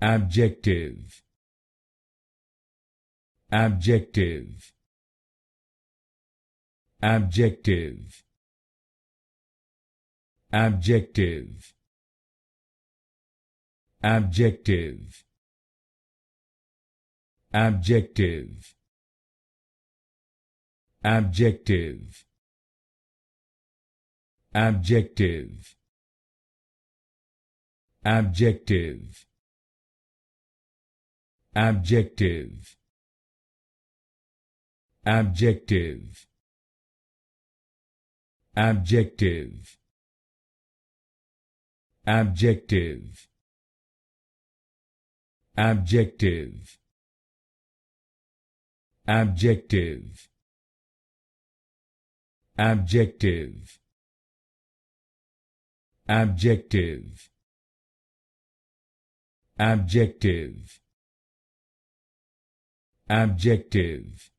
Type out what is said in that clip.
Abjective. Abjective. Abjective. Abjective. Abjective. Abjective. Abjective. Abjective. Abjective. Abjective. Abjective. Abjective. Abjective. Abjective. Abjective. Abjective. Abjective. Abjective. Abjective.